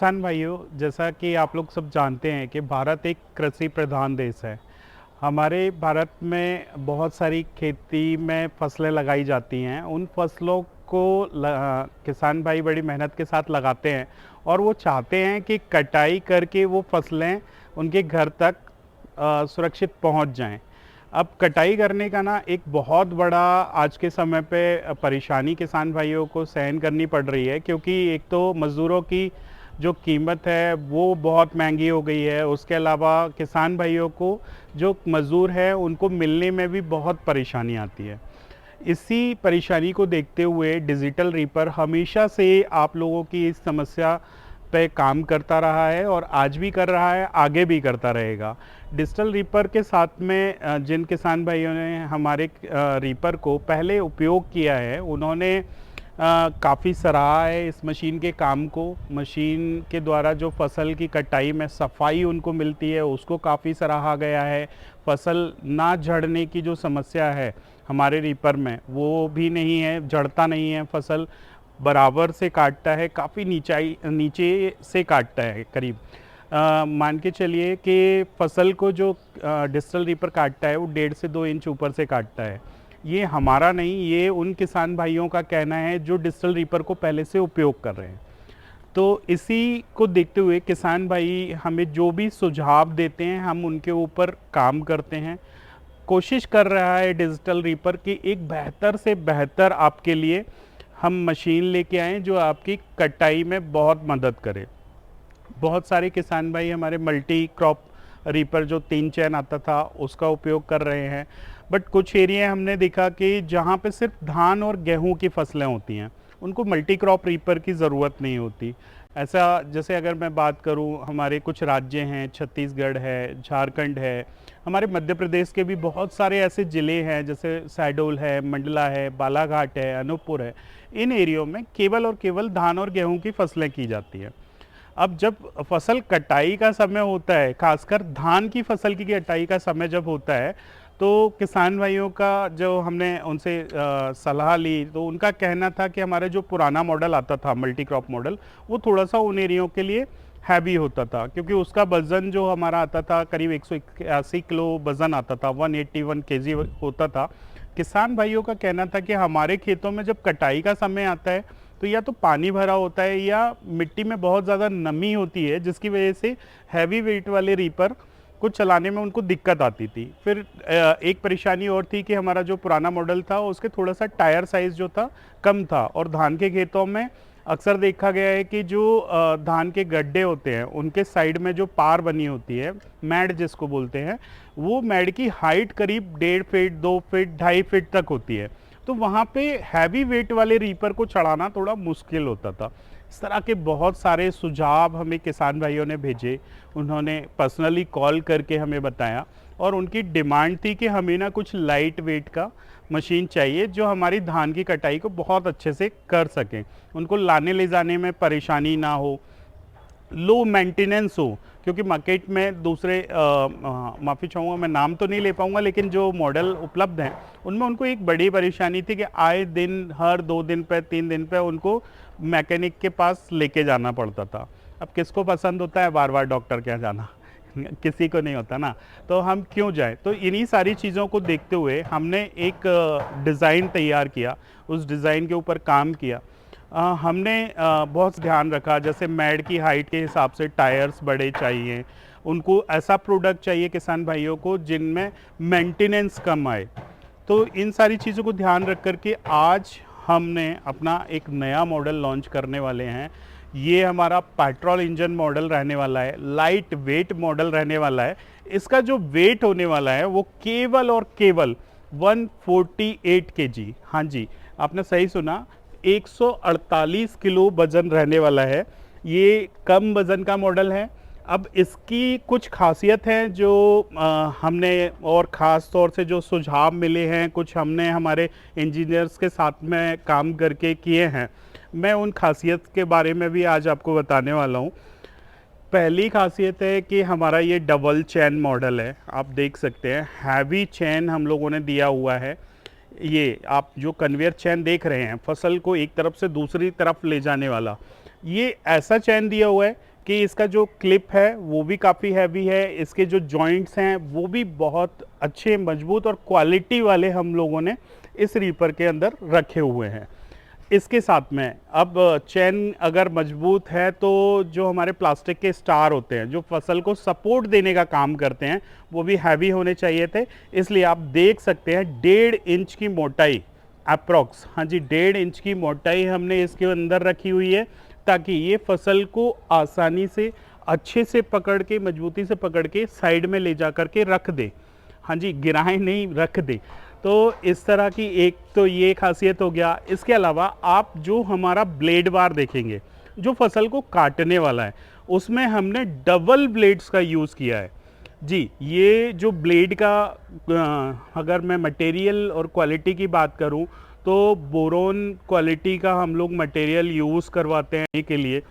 किसान भाइयों, जैसा कि आप लोग सब जानते हैं कि भारत एक कृषि प्रधान देश है। हमारे भारत में बहुत सारी खेती में फसलें लगाई जाती हैं। उन फसलों को किसान भाई बड़ी मेहनत के साथ लगाते हैं और वो चाहते हैं कि कटाई करके वो फसलें उनके घर तक सुरक्षित पहुंच जाएं। अब कटाई करने का ना एक बहुत बड़ा आज के समय पे परेशानी किसान भाइयों को सहन करनी पड़ रही है, क्योंकि एक तो मज़दूरों की जो कीमत है वो बहुत महंगी हो गई है। उसके अलावा किसान भाइयों को जो मज़दूर है उनको मिलने में भी बहुत परेशानी आती है। इसी परेशानी को देखते हुए डिजिटल रीपर हमेशा से आप लोगों की इस समस्या पे काम करता रहा है और आज भी कर रहा है, आगे भी करता रहेगा। डिजिटल रीपर के साथ में जिन किसान भाइयों ने हमारे रीपर को पहले उपयोग किया है, उन्होंने काफ़ी सराहा है इस मशीन के काम को। मशीन के द्वारा जो फसल की कटाई में सफाई उनको मिलती है, उसको काफ़ी सराहा गया है। फसल ना झड़ने की जो समस्या है हमारे रीपर में, वो भी नहीं है, झड़ता नहीं है। फसल बराबर से काटता है, काफ़ी नीचे से काटता है। करीब मान के चलिए कि फसल को जो डिजिटल रीपर काटता है वो 1.5 से 2 इंच ऊपर से काटता है। ये हमारा नहीं, ये उन किसान भाइयों का कहना है जो डिजिटल रीपर को पहले से उपयोग कर रहे हैं। तो इसी को देखते हुए किसान भाई हमें जो भी सुझाव देते हैं, हम उनके ऊपर काम करते हैं। कोशिश कर रहा है डिजिटल रीपर की एक बेहतर से बेहतर आपके लिए हम मशीन लेके आएँ जो आपकी कटाई में बहुत मदद करे। बहुत सारे किसान भाई हमारे मल्टी क्रॉप रीपर जो 3 चैन आता था उसका उपयोग कर रहे हैं। बट कुछ एरिया हमने देखा कि जहाँ पे सिर्फ धान और गेहूं की फसलें होती हैं, उनको मल्टी क्रॉप रीपर की ज़रूरत नहीं होती। ऐसा जैसे अगर मैं बात करूं, हमारे कुछ राज्य हैं, छत्तीसगढ़ है, झारखंड है, हमारे मध्य प्रदेश के भी बहुत सारे ऐसे ज़िले हैं जैसे शहडोल है, मंडला है, बालाघाट है, अनूपपुर है। इन एरियो में केवल और केवल धान और गेहूं की फसलें की जाती हैं। अब जब फसल कटाई का समय होता है, खासकर धान की फसल की कटाई का समय जब होता है, तो किसान भाइयों का जो हमने उनसे सलाह ली, तो उनका कहना था कि हमारा जो पुराना मॉडल आता था मल्टी क्रॉप मॉडल, वो थोड़ा सा उन एरियो के लिए हैवी होता था, क्योंकि उसका वज़न जो हमारा आता था करीब 181 किलो वज़न आता था, 181 केजी होता था। किसान भाइयों का कहना था कि हमारे खेतों में जब कटाई का समय आता है तो या तो पानी भरा होता है या मिट्टी में बहुत ज़्यादा नमी होती है, जिसकी वजह से हैवी वेट वाले रीपर को चलाने में उनको दिक्कत आती थी। फिर एक परेशानी और थी कि हमारा जो पुराना मॉडल था उसके थोड़ा सा टायर साइज़ जो था कम था, और धान के खेतों में अक्सर देखा गया है कि जो धान के गड्ढे होते हैं उनके साइड में जो पार बनी होती है, मैड जिसको बोलते हैं, वो मैड की हाइट करीब 1.5 फीट, 2 फीट, 2.5 फीट तक होती है। तो वहाँ पे हैवी वेट वाले रीपर को चढ़ाना थोड़ा मुश्किल होता था। इस तरह के बहुत सारे सुझाव हमें किसान भाइयों ने भेजे, उन्होंने पर्सनली कॉल करके हमें बताया, और उनकी डिमांड थी कि हमें ना कुछ लाइट वेट का मशीन चाहिए जो हमारी धान की कटाई को बहुत अच्छे से कर सकें, उनको लाने ले जाने में परेशानी ना हो, लो मेंटेनेंस हो। क्योंकि मार्केट में दूसरे माफ़ी चाहूँगा, मैं नाम तो नहीं ले पाऊँगा, लेकिन जो मॉडल उपलब्ध हैं उनमें उनको एक बड़ी परेशानी थी कि आए दिन, हर 2 दिन पे, 3 दिन पे उनको मैकेनिक के पास लेके जाना पड़ता था। अब किसको पसंद होता है बार बार डॉक्टर के यहाँ जाना? किसी को नहीं होता ना, तो हम क्यों जाएं? तो इन्हीं सारी चीज़ों को देखते हुए हमने एक डिज़ाइन तैयार किया, उस डिज़ाइन के ऊपर काम किया। हमने बहुत ध्यान रखा, जैसे मैड की हाइट के हिसाब से टायर्स बड़े चाहिए, उनको ऐसा प्रोडक्ट चाहिए किसान भाइयों को जिनमें मेंटेनेंस कम आए। तो इन सारी चीज़ों को ध्यान रख कर के आज हमने अपना एक नया मॉडल लॉन्च करने वाले हैं। ये हमारा पेट्रोल इंजन मॉडल रहने वाला है, लाइट वेट मॉडल रहने वाला है। इसका जो वेट होने वाला है वो केवल और केवल 148 केजी, हाँ जी, आपने सही सुना, 148 किलो वजन रहने वाला है। ये कम वजन का मॉडल है। अब इसकी कुछ खासियत हैं जो हमने, और ख़ास तौर से जो सुझाव मिले हैं, कुछ हमने हमारे इंजीनियर्स के साथ में काम करके किए हैं, मैं उन खासियत के बारे में भी आज आपको बताने वाला हूँ। पहली खासियत है कि हमारा ये डबल चैन मॉडल है, आप देख सकते हैं हैवी चैन हम लोगों ने दिया हुआ है। ये आप जो कन्वेयर चैन देख रहे हैं, फसल को एक तरफ से दूसरी तरफ ले जाने वाला, ये ऐसा चैन दिया हुआ है कि इसका जो क्लिप है वो भी काफ़ी हैवी है, इसके जो जॉइंट्स हैं वो भी बहुत अच्छे, मजबूत और क्वालिटी वाले हम लोगों ने इस रीपर के अंदर रखे हुए हैं। इसके साथ में अब चैन अगर मजबूत है तो जो हमारे प्लास्टिक के स्टार होते हैं जो फसल को सपोर्ट देने का काम करते हैं वो भी हैवी होने चाहिए थे। इसलिए आप देख सकते हैं 1.5 इंच की मोटाई अप्रॉक्स, हाँ जी 1.5 इंच की मोटाई हमने इसके अंदर रखी हुई है, ताकि ये फसल को आसानी से अच्छे से पकड़ के, मजबूती से पकड़ के साइड में ले जा कर के रख दे, हाँ जी गिराए नहीं, रख दे। तो इस तरह की एक तो ये खासियत हो गया। इसके अलावा आप जो हमारा ब्लेड बार देखेंगे जो फसल को काटने वाला है, उसमें हमने डबल ब्लेड्स का यूज़ किया है जी। ये जो ब्लेड का अगर मैं मटेरियल और क्वालिटी की बात करूं तो बोरोन क्वालिटी का हम लोग मटेरियल यूज़ करवाते हैं के लिए,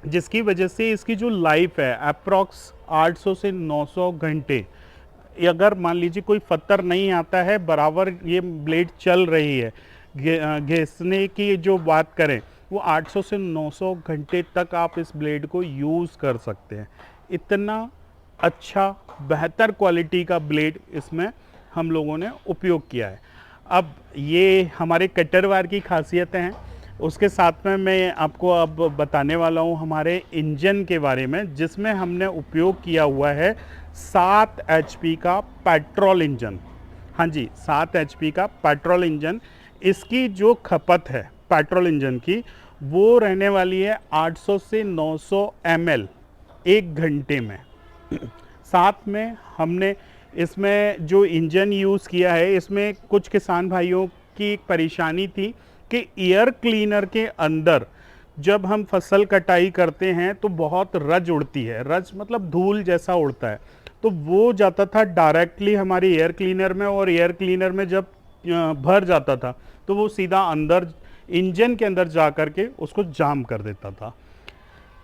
जिसकी वजह से इसकी जो लाइफ है अप्रॉक्स 800 से 900 घंटे, अगर मान लीजिए कोई पत्थर नहीं आता है, बराबर ये ब्लेड चल रही है, घिसने की जो बात करें वो 800 से 900 घंटे तक आप इस ब्लेड को यूज़ कर सकते हैं। इतना अच्छा बेहतर क्वालिटी का ब्लेड इसमें हम लोगों ने उपयोग किया है। अब ये हमारे कटर वार की खासियतें हैं, उसके साथ में मैं आपको अब बताने वाला हूँ हमारे इंजन के बारे में, जिसमें हमने उपयोग किया हुआ है 7 HP का पेट्रोल इंजन। हाँ जी 7 HP का पेट्रोल इंजन। इसकी जो खपत है पेट्रोल इंजन की वो रहने वाली है 800 से 900 ml 1 घंटे में। साथ में हमने इसमें जो इंजन यूज़ किया है, इसमें कुछ किसान भाइयों की एक परेशानी थी कि एयर क्लीनर के अंदर जब हम फसल कटाई करते हैं तो बहुत रज उड़ती है, रज मतलब धूल जैसा उड़ता है, तो वो जाता था डायरेक्टली हमारे एयर क्लीनर में, और एयर क्लीनर में जब भर जाता था तो वो सीधा अंदर इंजन के अंदर जा कर के उसको जाम कर देता था।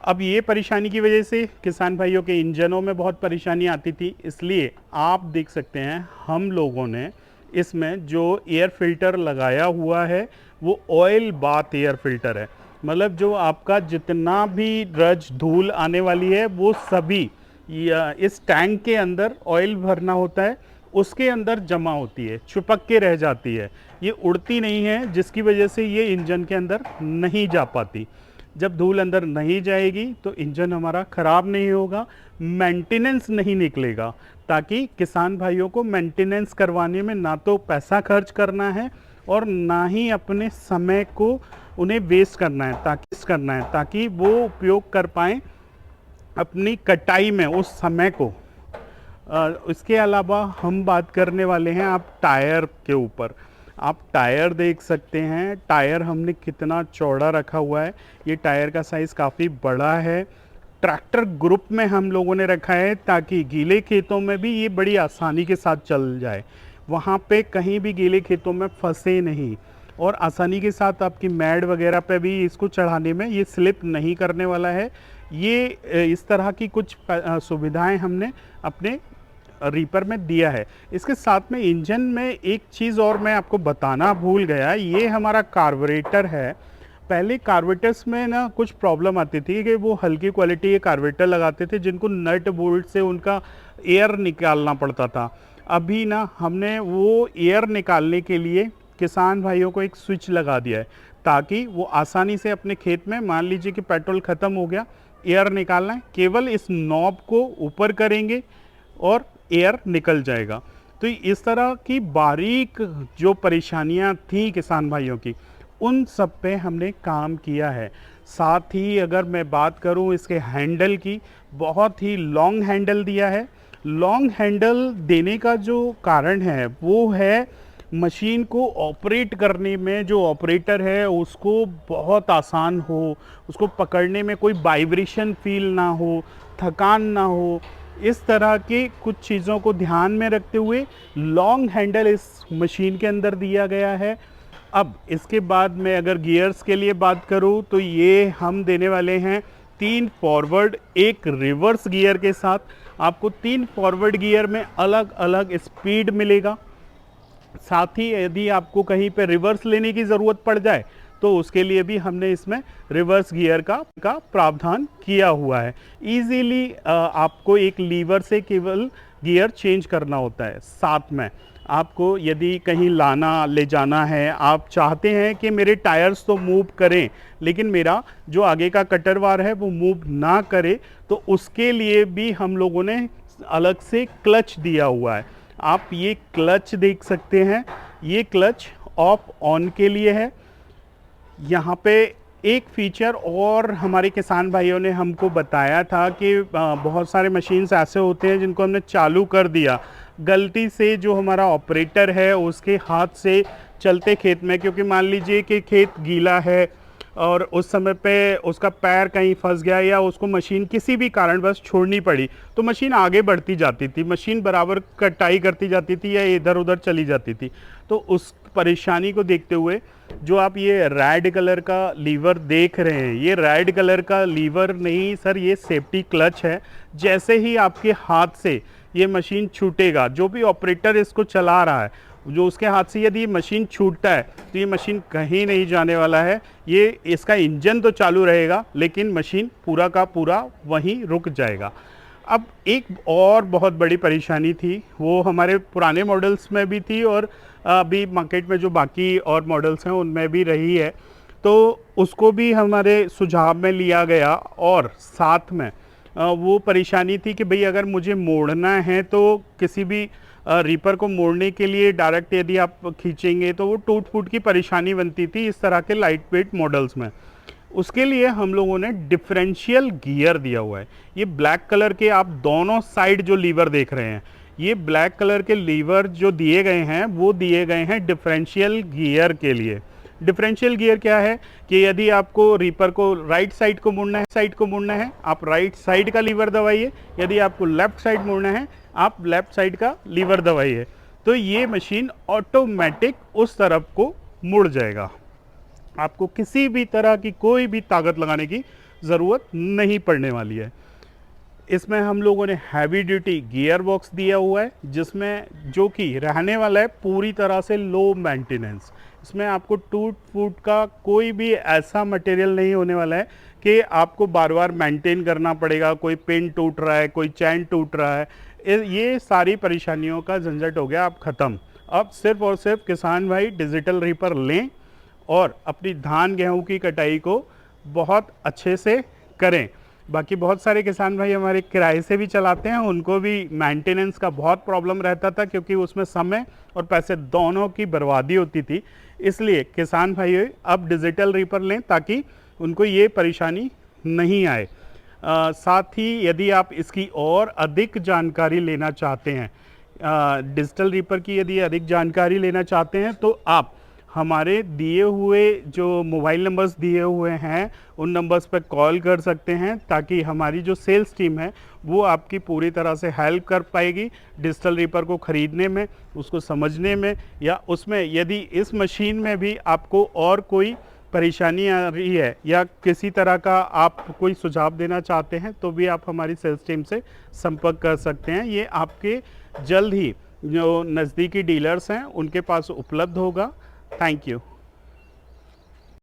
अब ये परेशानी की वजह से किसान भाइयों के इंजनों में बहुत परेशानी आती थी, इसलिए आप देख सकते हैं हम लोगों ने इसमें जो एयर फिल्टर लगाया हुआ है वो ऑयल बाथ एयर फिल्टर है। मतलब जो आपका जितना भी रज धूल आने वाली है वो सभी इस टैंक के अंदर ऑयल भरना होता है, उसके अंदर जमा होती है, चिपक के रह जाती है, ये उड़ती नहीं है, जिसकी वजह से ये इंजन के अंदर नहीं जा पाती। जब धूल अंदर नहीं जाएगी तो इंजन हमारा ख़राब नहीं होगा, मेंटेनेंस नहीं निकलेगा, ताकि किसान भाइयों को मेंटेनेंस करवाने में ना तो पैसा खर्च करना है और ना ही अपने समय को उन्हें वेस्ट करना है, ताकि वो उपयोग कर पाएँ अपनी कटाई में उस समय को। इसके अलावा हम बात करने वाले हैं आप टायर के ऊपर। आप टायर देख सकते हैं, टायर हमने कितना चौड़ा रखा हुआ है। ये टायर का साइज़ काफ़ी बड़ा है। ट्रैक्टर ग्रुप में हम लोगों ने रखा है ताकि गीले खेतों में भी ये बड़ी आसानी के साथ चल जाए, वहाँ पे कहीं भी गीले खेतों में फंसे नहीं, और आसानी के साथ आपकी मैड वगैरह पे भी इसको चढ़ाने में ये स्लिप नहीं करने वाला है। ये इस तरह की कुछ सुविधाएं हमने अपने रीपर में दिया है। इसके साथ में इंजन में एक चीज़ और मैं आपको बताना भूल गया, ये हमारा कार्बोरेटर है। पहले कार्बोरेटर्स में ना कुछ प्रॉब्लम आती थी कि वो हल्की क्वालिटी के कार्बोरेटर लगाते थे जिनको नट बोल्ट से उनका एयर निकालना पड़ता था। अभी ना हमने वो एयर निकालने के लिए किसान भाइयों को एक स्विच लगा दिया है, ताकि वो आसानी से अपने खेत में, मान लीजिए कि पेट्रोल ख़त्म हो गया, एयर निकालना है, केवल इस नॉब को ऊपर करेंगे और एयर निकल जाएगा। तो इस तरह की बारीक जो परेशानियां थी किसान भाइयों की, उन सब पे हमने काम किया है। साथ ही अगर मैं बात करूं इसके हैंडल की, बहुत ही लॉन्ग हैंडल दिया है। लॉन्ग हैंडल देने का जो कारण है वो है मशीन को ऑपरेट करने में जो ऑपरेटर है उसको बहुत आसान हो, उसको पकड़ने में कोई वाइब्रेशन फील ना हो, थकान ना हो। इस तरह के कुछ चीज़ों को ध्यान में रखते हुए लॉन्ग हैंडल इस मशीन के अंदर दिया गया है। अब इसके बाद मैं अगर गियर्स के लिए बात करूं तो ये हम देने वाले हैं 3 फॉरवर्ड 1 रिवर्स गियर के साथ। आपको 3 फॉरवर्ड गियर में अलग अलग स्पीड मिलेगा। साथ ही यदि आपको कहीं पे रिवर्स लेने की ज़रूरत पड़ जाए तो उसके लिए भी हमने इसमें रिवर्स गियर का प्रावधान किया हुआ है। ईजीली आपको एक लीवर से केवल गियर चेंज करना होता है। साथ में आपको यदि कहीं लाना ले जाना है, आप चाहते हैं कि मेरे टायर्स तो मूव करें लेकिन मेरा जो आगे का कटर वार है वो मूव ना करे, तो उसके लिए भी हम लोगों ने अलग से क्लच दिया हुआ है। आप ये क्लच देख सकते हैं, ये क्लच ऑफ ऑन के लिए है। यहाँ पे एक फीचर और हमारे किसान भाइयों ने हमको बताया था कि बहुत सारे मशीन्स ऐसे होते हैं जिनको हमने चालू कर दिया, गलती से जो हमारा ऑपरेटर है उसके हाथ से चलते खेत में, क्योंकि मान लीजिए कि खेत गीला है और उस समय पे उसका पैर कहीं फंस गया या उसको मशीन किसी भी कारणवश छोड़नी पड़ी, तो मशीन आगे बढ़ती जाती थी, मशीन बराबर कटाई करती जाती थी या इधर उधर चली जाती थी। तो उस परेशानी को देखते हुए जो आप ये रेड कलर का लीवर देख रहे हैं, ये रेड कलर का लीवर नहीं सर, ये सेफ्टी क्लच है। जैसे ही आपके हाथ से ये मशीन छूटेगा, जो भी ऑपरेटर इसको चला रहा है, जो उसके हाथ से यदि ये मशीन छूटता है तो ये मशीन कहीं नहीं जाने वाला है। ये इसका इंजन तो चालू रहेगा लेकिन मशीन पूरा का पूरा वहीं रुक जाएगा। अब एक और बहुत बड़ी परेशानी थी, वो हमारे पुराने मॉडल्स में भी थी और अभी मार्केट में जो बाकी और मॉडल्स हैं उनमें भी रही है, तो उसको भी हमारे सुझाव में लिया गया। और साथ में वो परेशानी थी कि भाई अगर मुझे मोड़ना है तो किसी भी रीपर को मोड़ने के लिए डायरेक्ट यदि आप खींचेंगे तो वो टूट फूट की परेशानी बनती थी इस तरह के लाइट वेट मॉडल्स में। उसके लिए हम लोगों ने डिफरेंशियल गियर दिया हुआ है। ये ब्लैक कलर के आप दोनों साइड जो लीवर देख रहे हैं, ये ब्लैक कलर के लीवर जो दिए गए हैं वो दिए गए हैं डिफरेंशियल गियर के लिए। डिफरेंशियल गियर क्या है कि यदि आपको रीपर को राइट साइड को मुड़ना है, आप राइट साइड का लीवर दबाइए, यदि आपको लेफ्ट साइड मुड़ना है आप लेफ्ट साइड का लीवर दबाइए, तो ये मशीन ऑटोमेटिक उस तरफ को मुड़ जाएगा। आपको किसी भी तरह की कोई भी ताकत लगाने की ज़रूरत नहीं पड़ने वाली है। इसमें हम लोगों ने हैवी ड्यूटी गियर बॉक्स दिया हुआ है जिसमें जो कि रहने वाला है पूरी तरह से लो मेंटेनेंस। इसमें आपको टूट फूट का कोई भी ऐसा मटेरियल नहीं होने वाला है कि आपको बार बार मेंटेन करना पड़ेगा, कोई पिन टूट रहा है, कोई चैन टूट रहा है, ये सारी परेशानियों का झंझट हो गया अब ख़त्म। अब सिर्फ और सिर्फ किसान भाई डिजिटल रीपर लें और अपनी धान गेहूं की कटाई को बहुत अच्छे से करें। बाकी बहुत सारे किसान भाई हमारे किराए से भी चलाते हैं, उनको भी मेंटेनेंस का बहुत प्रॉब्लम रहता था क्योंकि उसमें समय और पैसे दोनों की बर्बादी होती थी। इसलिए किसान भाई अब डिजिटल रीपर लें ताकि उनको ये परेशानी नहीं आए। साथ ही यदि आप इसकी और अधिक जानकारी लेना चाहते हैं, डिजिटल रीपर की यदि अधिक जानकारी लेना चाहते हैं, तो आप हमारे दिए हुए जो मोबाइल नंबर्स दिए हुए हैं उन नंबर्स पर कॉल कर सकते हैं ताकि हमारी जो सेल्स टीम है वो आपकी पूरी तरह से हेल्प कर पाएगी डिजिटल रीपर को ख़रीदने में, उसको समझने में, या उसमें यदि इस मशीन में भी आपको और कोई परेशानी आ रही है या किसी तरह का आप कोई सुझाव देना चाहते हैं तो भी आप हमारी सेल्स टीम से संपर्क कर सकते हैं। ये आपके जल्द ही जो नज़दीकी डीलर्स हैं उनके पास उपलब्ध होगा। Thank you.